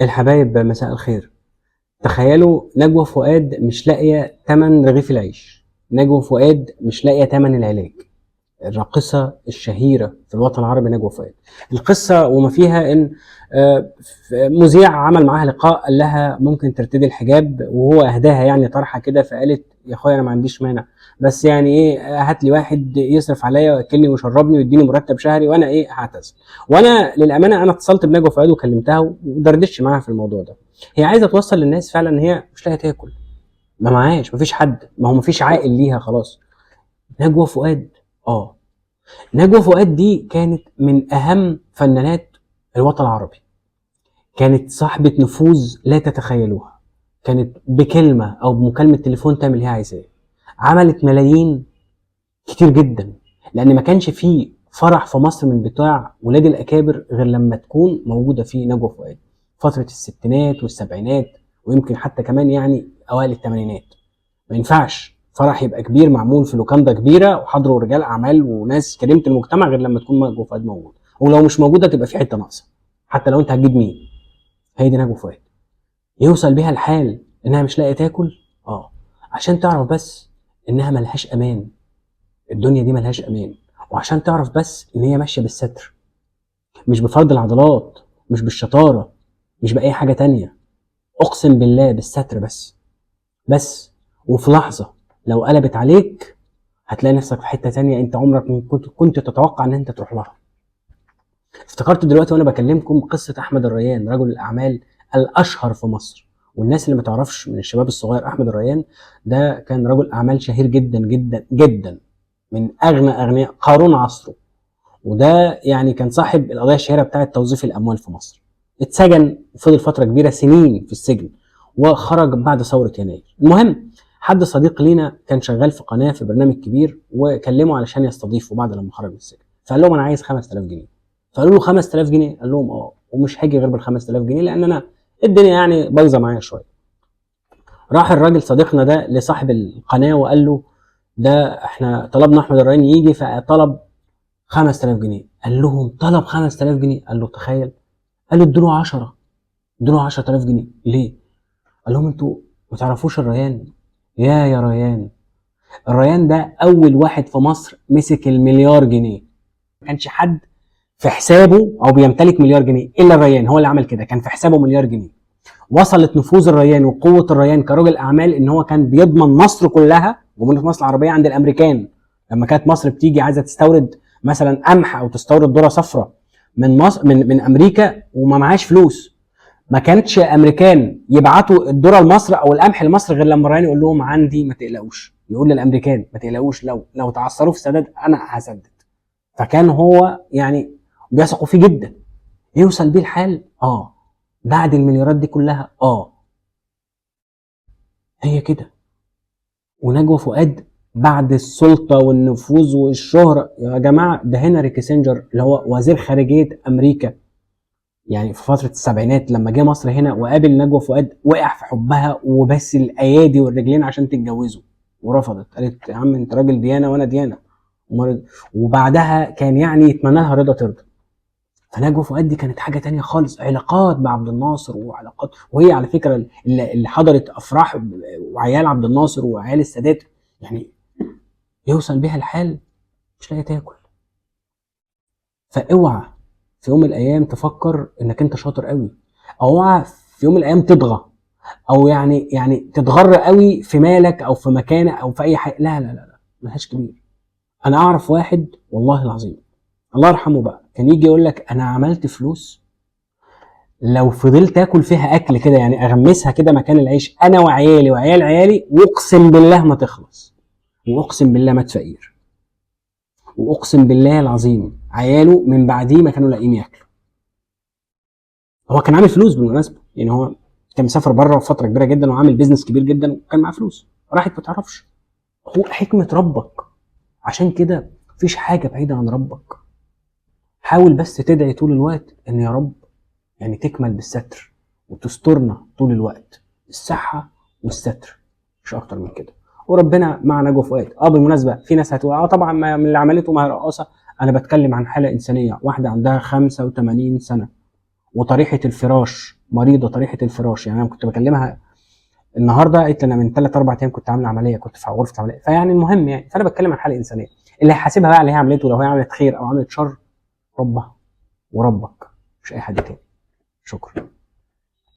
الحبايب مساء الخير. تخيلوا نجوى فؤاد مش لاقية تمن رغيف العيش، نجوى فؤاد مش لاقية تمن العلاج. الراقصة الشهيرة في الوطن العربي نجوى فؤاد. القصة وما فيها ان مذيع عمل معاها لقاء، قال لها ممكن ترتدي الحجاب، وهو اهداها يعني طرحة كده، فقالت يا اخويا انا ما عنديش مانع، بس يعني ايه، هات لي واحد يصرف عليا وياكلني ويشربني ويديني مرتب شهري وانا ايه هعتزل. وانا للامانه انا اتصلت بنجوى فؤاد وكلمتها ودردشت معاها في الموضوع ده. هي عايزه توصل للناس فعلا ان هي مش لاقيه تاكل، ما معاش، مفيش حد، ما هو مفيش عائل ليها خلاص. نجوى فؤاد، اه، نجوى فؤاد دي كانت من اهم فنانات الوطن العربي، كانت صاحبة نفوذ لا تتخيلوها، كانت بكلمة او بمكالمة تليفون تعمل اللي هي عايزاه. عملت ملايين كتير جدا، لان ما كانش فيه فرح في مصر من بتوع ولاد الاكابر غير لما تكون موجودة فيه نجوى فؤاد. فترة الستينات والسبعينات ويمكن حتى كمان يعني اوائل الثمانينات، ما ينفعش فرح يبقى كبير معمول في لوكاندا كبيره وحضروا رجال اعمال وناس كريمه المجتمع غير لما تكون نجوى فؤاد موجود، ولو مش موجوده تبقى في حته ناقصه، حتى لو انت هتجيب مين. هي دي نجوى فؤاد. يوصل بيها الحال انها مش لاقيه تاكل، اه، عشان تعرف بس انها ملهاش امان، الدنيا دي ملهاش امان، وعشان تعرف بس ان هي ماشيه بالستر، مش بفرض العضلات، مش بالشطاره، مش باي حاجه تانية، اقسم بالله بالستر بس. وفي لحظه لو قلبت عليك هتلاقي نفسك في حته تانية انت عمرك ما كنت تتوقع ان انت تروح لها. افتكرت دلوقتي وانا بكلمكم قصه احمد الريان، رجل الاعمال الاشهر في مصر. والناس اللي ما تعرفش من الشباب الصغير، احمد الريان ده كان رجل اعمال شهير جدا جدا جدا، من اغنى اغنياء قارون عصره. وده يعني كان صاحب القضيه الشهيره بتاعه توظيف الاموال في مصر. اتسجن وفضل فتره كبيره، سنين في السجن، وخرج بعد ثوره يناير. المهم، حد صديق لينا كان شغال في قناه في برنامج كبير، وكلمه علشان يستضيفه بعد لما خرج من السجن، فقال لهم انا عايز 5000 جنيه. فقالوا له 5000 جنيه؟ قال لهم اه، ومش هاجي غير بال 5000 جنيه لان انا الدنيا يعني بايظه معايا شويه. راح الراجل صديقنا ده لصاحب القناه وقال له ده احنا طلبنا احمد الريان يجي، فطلب 5000 جنيه. قال لهم طلب 5000 جنيه؟ قال له تخيل. قال له ادوا 10، ادوا 10000 جنيه. ليه؟ قال لهم انتوا ما تعرفوش الريان؟ يا ريان، الريان ده اول واحد في مصر مسك المليار جنيه. ما كانش حد في حسابه او بيمتلك مليار جنيه الا الريان، هو اللي عمل كده، كان في حسابه مليار جنيه. وصلت نفوذ الريان وقوه الريان كرجل اعمال ان هو كان بيضمن مصر كلها، جمهوريه مصر العربيه، عند الامريكان. لما كانت مصر بتيجي عايزه تستورد مثلا قمح او تستورد ذره صفراء من مصر، من امريكا، وما معاش فلوس، ما كانتش امريكان يبعتوا الذره لمصر او القمح لمصر غير لما الريان يقول لهم عندي، ما تقلقوش، يقول للامريكان ما تقلقوش، لو تعثروا في السداد انا هسدد. فكان هو يعني بيثقوا فيه جدا. يوصل بيه الحال، اه، بعد المليارات دي كلها، اه، هي كده. ونجوى فؤاد بعد السلطه والنفوذ والشهره، يا جماعه ده هنري كيسنجر اللي هو وزير خارجيه امريكا، يعني في فتره السبعينات لما جه مصر هنا وقابل نجوى فؤاد، وقع في حبها وبس الايادي والرجلين عشان تتجوزوا، ورفضت، قالت يا عم انت راجل ديانه وانا ديانه. وبعدها كان يعني يتمنى لها رضا ترضى. فنجوى فؤاد دي كانت حاجه تانية خالص، علاقات مع عبد الناصر وعلاقات، وهي على فكره اللي حضرت افراح وعيال عبد الناصر وعيال السادات. يعني يوصل بيها الحال مش لاقي تاكل. فاوعى في يوم من الايام تفكر انك انت شاطر قوي، او اوعى في يوم من الايام تطغى، او يعني تتغر قوي في مالك او في مكانك او في اي حاجه. لا لا لا لا، ملهاش كبير. انا اعرف واحد والله العظيم، الله يرحمه بقى، كان يجي يقول لك انا عملت فلوس لو فضلت اكل فيها اكل كده، يعني اغمسها كده مكان العيش انا وعيالي وعيال عيالي، واقسم بالله ما تخلص، واقسم بالله مات فقير، واقسم بالله العظيم عياله من بعديه ما كانوا لاقيين ياكلوا. هو كان عامل فلوس بالمناسبه، يعني هو كان مسافر بره فتره كبيره جدا وعامل بيزنس كبير جدا وكان معاه فلوس، راحت ما تعرفش. هو حكمه ربك، عشان كده مفيش حاجه بعيده عن ربك. حاول بس تدعي طول الوقت ان يا رب يعني تكمل بالستر وتسترنا طول الوقت، الصحه والستر، مش اكتر من كده. وربنا مع نجوى فؤاد. بالمناسبه في ناس هتقول طبعا من اللي عملته ما هي رقاصه. انا بتكلم عن حاله انسانيه، واحده عندها 85 سنه وطريحه الفراش مريضه طريحه الفراش، يعني انا كنت بكلمها النهارده قالت لي انا من 3 4 ايام كنت عامله عمليه، كنت في غرفه عمليه. فيعني المهم يعني، فانا بتكلم عن حاله انسانيه. اللي هيحاسبها بقى على اللي هي عملته، لو هي عملت خير او عملت شر، ربها وربك، مش اي حد تاني. شكرا.